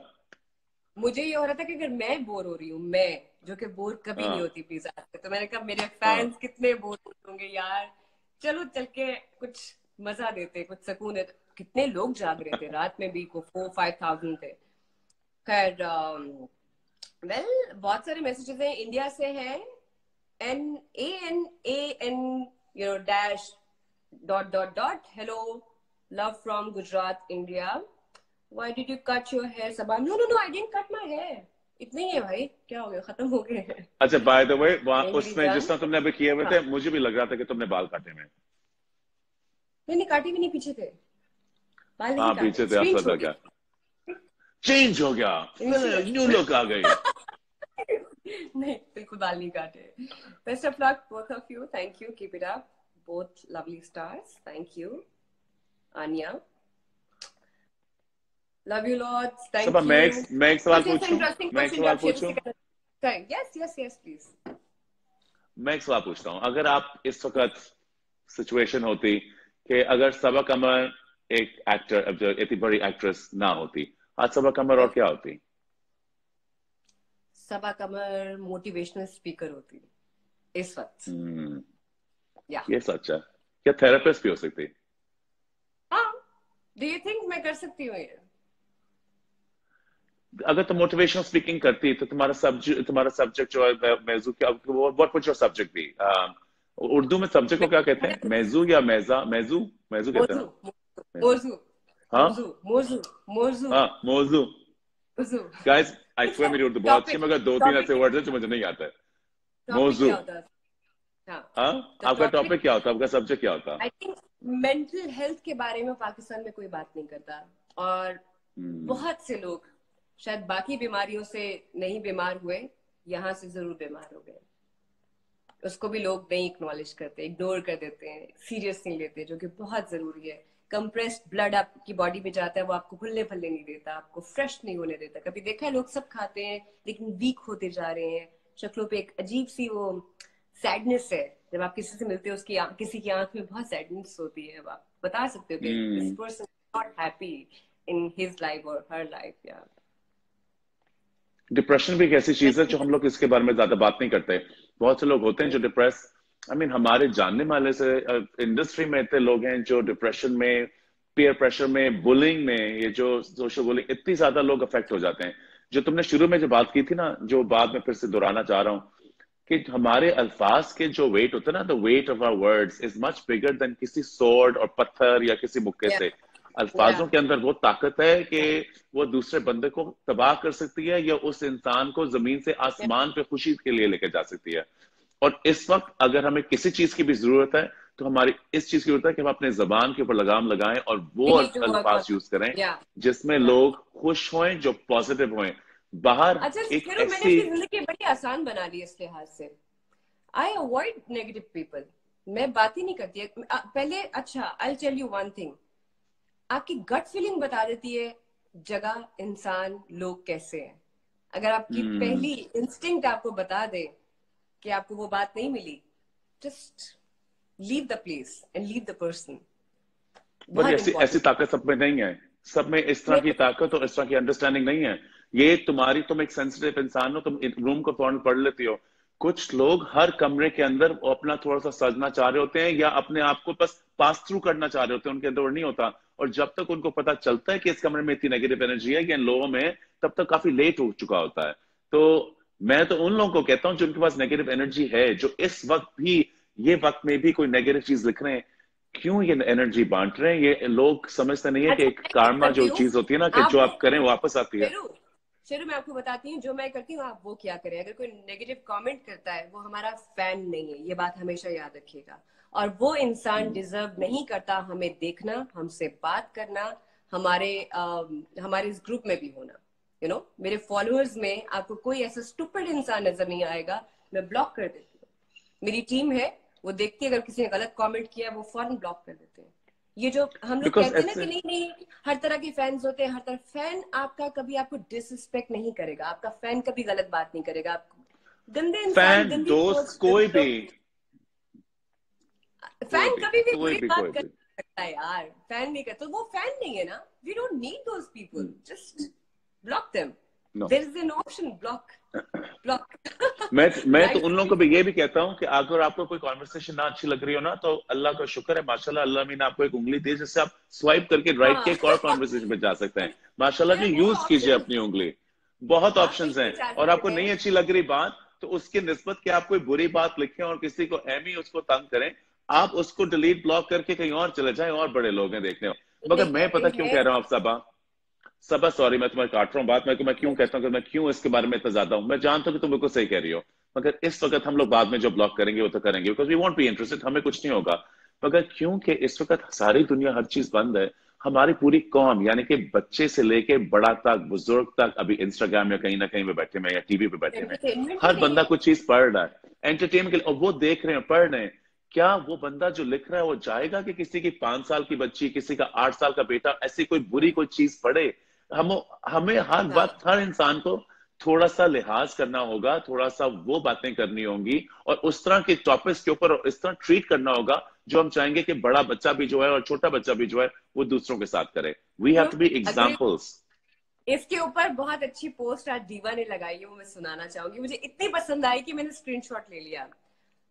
मुझे ये हो रहा था कि अगर मैं बोर हो रही हूँ, मैं जो कि बोर कभी नहीं हाँ होती प्लीज, तो मैंने कहा मेरे हाँ। फैंस कितने बोर होंगे यार, चलो चल के कुछ मजा देते, कुछ सुकून देते। कितने लोग जाग रहे थे रात में भी, को 4-5,000 थे। खैर, वेल, बहुत सारे मैसेजेस हैं, इंडिया से हैं, NANAN, you know, dash dot hello, love from Gujarat, India. Why did you cut your hair, Sabah? No, I didn't cut my hair. इतने ही है भाई, क्या हो गया, खत्म हो गए हैं। अच्छा, बाय द वे नहीं मेरी उसमें जिस जान, तरह तुमने अभी किए हुए हाँ, थे, मुझे भी लग रहा था कि तुमने बाल काटे हुए हैं। नहीं काटी भी नहीं, पीछे थे बाल, नहीं हाँ काटे, पीछे थे, स्क्रीन आपका था छोटी, क्या? चेंज हो गया, न्यू लुक आ गई। नहीं बिल्कुल बाल नहीं काटे। Best of luck both of you, thank you, keep it up, both lovely stars, thank you. Aania, love you lots, सब थैंक यू। मैं एक सवाल कुछ ऐसा पूछूं, इंटरेस्टिंग मैं एक क्वेश्चन जो सवाल आप शेरू पूछूं से करना चाहें? Yes yes yes please. मैं एक सवाल पूछता हूँ, अगर आप इस वक्त सिचुएशन होती कि अगर सबा कमर एक एक्टर, अब जो इतनी बड़ी एक्ट्रेस ना होती, आज सबा कमर और क्या होती? सबा कमर मोटिवेशनल स्पीकर होती इस वक्त। हम्म, या ये सच है। क्या थेरेपिस्ट भी हो सकती? हाँ, डू यू थिंक मैं कर सकती हूँ ये? अगर तुम मोटिवेशनल स्पीकिंग करती तो तुम्हारा सब्जेक्ट जो है मैजू क्या, what would your subject be? Urdu में सब्जेक्ट को क्या कहते हैं? मैजू या मैजा? मैजू, मैजू कहते हैं मोजू ना? मैजू, मोजू हाँ मोजू मोजू मोजू हाँ, मौजू। मोजू। गाइस आई कुछ स्वेयर है मेरी उर्दू बहुत अच्छी टॉपिक, है, मगर दो तीन ऐसे टॉपिक वर्ड हैं जो मुझे नहीं आता है। टॉपिक मौजू। क्या होता है? हाँ, हाँ, द आपका टॉपिक टॉपिक क्या होता है? आपका सब्जेक्ट क्या होता है? आई थिंक मेंटल हेल्थ के बारे में पाकिस्तान में कोई बात नहीं करता। और हम्म, बहुत से लोग शायद बाकी बीमारियों से नहीं बीमार हुए, यहाँ से जरूर बीमार हो गए। उसको भी लोग नहीं एक्नॉलेज करते, इग्नोर कर देते हैं, सीरियस नहीं लेते, जो कि बहुत जरूरी है। कंप्रेस्ड ब्लड आपकी बॉडी में जाता है, वो आपको फुलने फलने नहीं देता, आपको फ्रेश नहीं होने देता। कभी देखा है लोग सब खाते हैं लेकिन वीक होते जा रहे हैं, शक्लों पे एक अजीब सी वो सैडनेस है। जब आप किसी से मिलते हो, किसी की आंख में बहुत सैडनेस होती है, अब आप बता सकते हो कि this hmm. Person not happy in his life और हर लाइफ। या डिप्रेशन भी एक ऐसी चीज है जो हम लोग इसके बारे में ज्यादा बात नहीं करते। बहुत से लोग होते हैं जो डिप्रेस, आई मीन हमारे जानने वाले से इंडस्ट्री में इतने लोग हैं जो डिप्रेशन में, पीयर प्रेशर में, बुलिंग में, ये जो सोशल बुलिंग, इतनी ज्यादा लोग अफेक्ट हो जाते हैं। जो तुमने शुरू में जो बात की थी ना, जो बाद में फिर से दोहराना चाह रहा हूँ, कि हमारे अल्फाज के जो वेट होता है ना, the weight of our words is much bigger than किसी सोर्ड और पत्थर या किसी मुक्के या से। या अल्फाजों के अंदर वो ताकत है कि वो दूसरे बंदे को तबाह कर सकती है या उस इंसान को जमीन से आसमान पे खुशी के लिए लेकर जा सकती है। और इस वक्त अगर हमें किसी चीज की भी जरूरत है तो हमारी इस चीज की जरूरत है कि हम अपने जबान के ऊपर लगाम लगाएं और वो we need to work on अल्फाज यूज करें या जिसमें या लोग खुश हों, जो पॉजिटिव हों। बाहर अच्छा एक फिर मैंने ऐसी, अपनी जिंदगी बड़ी आसान बना ली इस लिहाज से। आई अवॉइड नेगेटिव पीपल, मैं बात ही नहीं करती। पहले अच्छा I tell you one thing, आपकी गट फीलिंग बता देती है जगह, इंसान, लोग कैसे हैं। अगर आपकी हम्म, पहली इंस्टिंक्ट आपको बता दे कि आपको वो बात नहीं मिली, just leave the place and leave the person. पर बहुत ऐसी ऐसी इंपॉर्टेंट ताकत सब में नहीं है। सब में इस तरह की है। ताकत और इस तरह की अंडरस्टैंडिंग नहीं है। ये तुम्हारी, तुम एक सेंसिटिव इंसान हो, तुम रूम को फौरन पढ़ लेती हो। कुछ लोग हर कमरे के अंदर अपना थोड़ा सा सजना चाह रहे होते हैं या अपने आप को बस पास थ्रू करना चाह रहे होते हैं, उनके अंदर नहीं होता। और जब तक उनको पता चलता है कि इस कमरे में इतनी नेगेटिव एनर्जी है कि इन लोगों में, तब तक काफी लेट हो चुका होता है। तो मैं तो उन लोगों को कहता हूं जिनके पास नेगेटिव एनर्जी है, जो इस वक्त भी, ये वक्त में भी कोई नेगेटिव चीज लिख रहे हैं, क्यों ये एनर्जी बांट रहे हैं? ये लोग समझते नहीं है कि अच्छा एक मैं क्या कार्मा करती जो हूँ, चीज होती है ना, कि आप जो वो आप करें वापस आती है। शेरू शेरू मैं आपको बताती हूँ जो मैं करती हूँ, आप वो क्या करें। अगर कोई नेगेटिव कमेंट करता है, वो हमारा फैन नहीं है, ये बात हमेशा याद रखिएगा। और वो इंसान डिजर्व नहीं करता हमें देखना, हमसे बात करना, हमारे इस ग्रुप में भी होना। मेरे फॉलोअर्स में आपको कोई ऐसा स्टूपिड इंसान नजर नहीं आएगा, मैं ब्लॉक कर देती हूँ। मेरी टीम है, वो देखती है अगर किसी ने गलत कमेंट किया वो फौरन ब्लॉक कर देते हैं। ये जो हम लोग बिकॉज कहते हैं ना कि ऐसे, नहीं नहीं हर तरह के फैंस होते हैं, हर तरह फैन आपका कभी आपको डिसरिस्पेक्ट नहीं करेगा, आपका फैन कभी गलत बात नहीं करेगा। आपको गंदे इंसान, फैन, गंदी दोस्त, सोच कोई भी, कोई फैन भी, कभी भी कोई बुरी भी, बात कोई कर भी। सकता है यार। फैन नहीं करता तो वो फैन नहीं है ना। We don't need those people, just block them. No, there is an option, block, block. मैं तो लाइफ उन लोगों को भी ये भी कहता हूँ कि अगर आपको कोई कॉन्वर्सेशन ना अच्छी लग रही हो ना, तो अल्लाह का शुक्र है, माशाल्लाह, अल्लाह ने आपको एक उंगली दी है जिससे आप स्वाइप करके राइट के हाँ। एक और कॉन्वर्सेशन में जा सकते हैं। माशाल्लाह देयर जी, आर मोर यूज कीजिए ऑप्शंस, अपनी उंगली। बहुत आप कहीं ऑप्शंस भी हैं। जा और आपको सकते नहीं हैं। अच्छी लग रही बात, तो उसकी निस्बत कि आप कोई बुरी बात लिखें और किसी को एमी उसको तंग करें, आप उसको डिलीट ब्लॉक करके कहीं और चले जाएं, और बड़े लोग हैं देखने को। मगर मैं पता नेगेटिव क्यों है। कह रहा हूँ आप सबा, सबा सॉरी मैं तुम्हें काट रहा हूँ बात, मैं क्यों कहता हूँ कि मैं क्यों इसके बारे में इतना ज्यादा हूँ। मैं जानता हूँ कि तुम बिल्कुल सही कह रही हो, मगर इस वक्त हम लोग बाद में जो ब्लॉक करेंगे वो तो करेंगे, because we won't be interested, हमें कुछ नहीं होगा। मगर क्योंकि इस वक्त सारी दुनिया, हर चीज बंद है, हमारी पूरी कौम, यानी कि बच्चे से लेके बड़ा तक, बुजुर्ग तक, अभी इंस्टाग्राम या कहीं ना कहीं पे बैठे में या टीवी पे बैठे में, एंटरटेनमेंट ही हर नहीं बंदा है। कुछ चीज पढ़ रहा है एंटरटेनमेंट के लिए, और वो देख रहे हैं, पढ़ रहे हैं। क्या वो बंदा जो लिख रहा है वो चाहेगा कि किसी की 5 साल की बच्ची, किसी का 8 साल का बेटा ऐसी कोई बुरी कोई चीज पढ़े? हम हमें हर हाँ वक्त हर इंसान को थोड़ा सा लिहाज करना होगा, थोड़ा सा वो बातें करनी होंगी और उस तरह के टॉपिक्स के ऊपर इस तरह ट्रीट करना होगा जो हम चाहेंगे कि बड़ा बच्चा भी जो है और छोटा बच्चा भी जो है वो दूसरों के साथ करे। We have to be examples. इसके ऊपर बहुत अच्छी पोस्ट आज दीवा ने लगाई है, वो मैं सुनाना चाहूंगी। मुझे इतनी पसंद आई कि मैंने स्क्रीनशॉट ले लिया।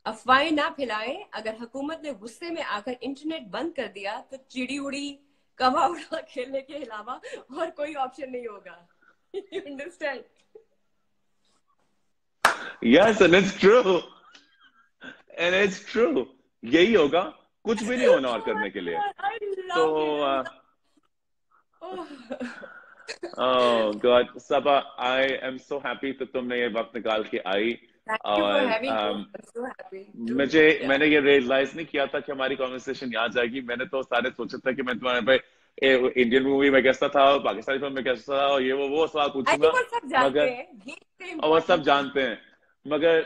अफवाहें ना फैलाएं, अगर हुकूमत ने गुस्से में आकर इंटरनेट बंद कर दिया तो चिड़ी उड़ी कवा उड़ा खेलने के अलावा और कोई ऑप्शन नहीं होगा। You understand? Yes, and it's true. And it's true. यही होगा, कुछ भी नहीं होना और करने के लिए। तो oh God, Saba, I am so happy कि तुमने ये वक्त निकाल के आई। और मैंने ये रियलाइज नहीं किया था कि हमारी कॉन्वर्सेशन यहाँ जाएगी। मैंने तो सारे सोचा था कि मैं तुम्हारे पे इंडियन मूवी में कैसा था, पाकिस्तानी फिल्म में कैसा था, और ये वो सवाल पूछूंगा, मगर और वो सब जानते हैं। मगर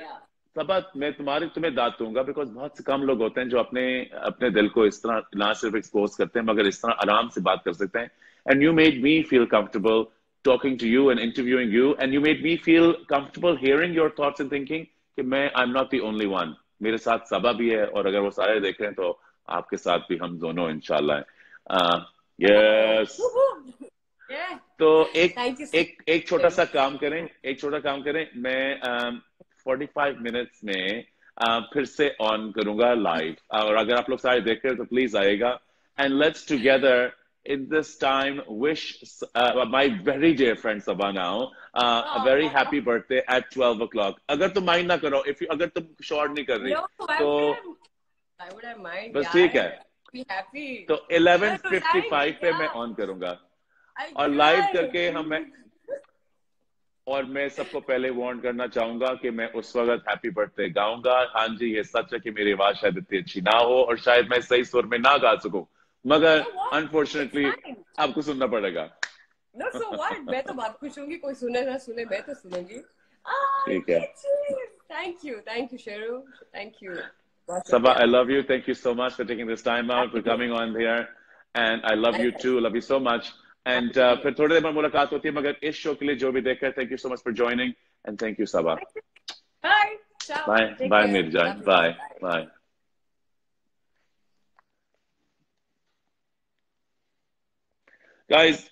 सबा, मैं तुम्हें दाद दूंगा, बिकॉज बहुत से कम लोग होते हैं जो अपने दिल को इस तरह ना सिर्फ एक्सपोज करते हैं मगर इस तरह आराम से बात कर सकते हैं। And you made me feel comfortable talking to you and interviewing you, and you made me feel comfortable hearing your thoughts and thinking कि I'm not the only one, मेरे साथ सबा भी है, और अगर वो सारे देख रहे हैं तो आपके साथ भी हम दोनों इंशाल्लाह। यस। तो एक छोटा सा काम करें, मैं 45 मिनट्स में फिर से ऑन करूंगा लाइव, और अगर आप लोग सारे देख रहे हैं तो प्लीज आएगा, and let's together in this time wish my very dear friend Sabah now a very happy birthday at 12 o'clock. अगर तुम माइंड ना करो, अगर तुम शॉर्ट नहीं कर रही तो I wouldn't mind, बस ठीक है। be happy. तो 11:55 पे मैं ऑन करूंगा और लाइव करके और मैं सबको पहले वार्न करना चाहूंगा कि मैं उस वक्त हैप्पी बर्थडे गाऊंगा। हाँ जी, ये सच है कि मेरी आवाज शायद इतनी अच्छी ना हो और शायद मैं सही सुर में ना गा सकूं, मगर अनफॉर्चुनेटली आपको सुनना पड़ेगा। No, so what? मैं तो बहुत खुश होंगी, कोई सुने ना सुने, मैं तो सुनूंगी। ठीक है। Thank you, Sheru. Thank you. Sabah, I love you. Thank you so much for taking this time out, for coming on here, and I love you too. Love you so much. And फिर थोड़ी देर में मुलाकात होती है, मगर इस show के लिए जो भी देख रहे हैं, thank you so much for joining, and thank you, Sabah. Bye. Ciao. Bye, Mirjaan. Bye. Guys,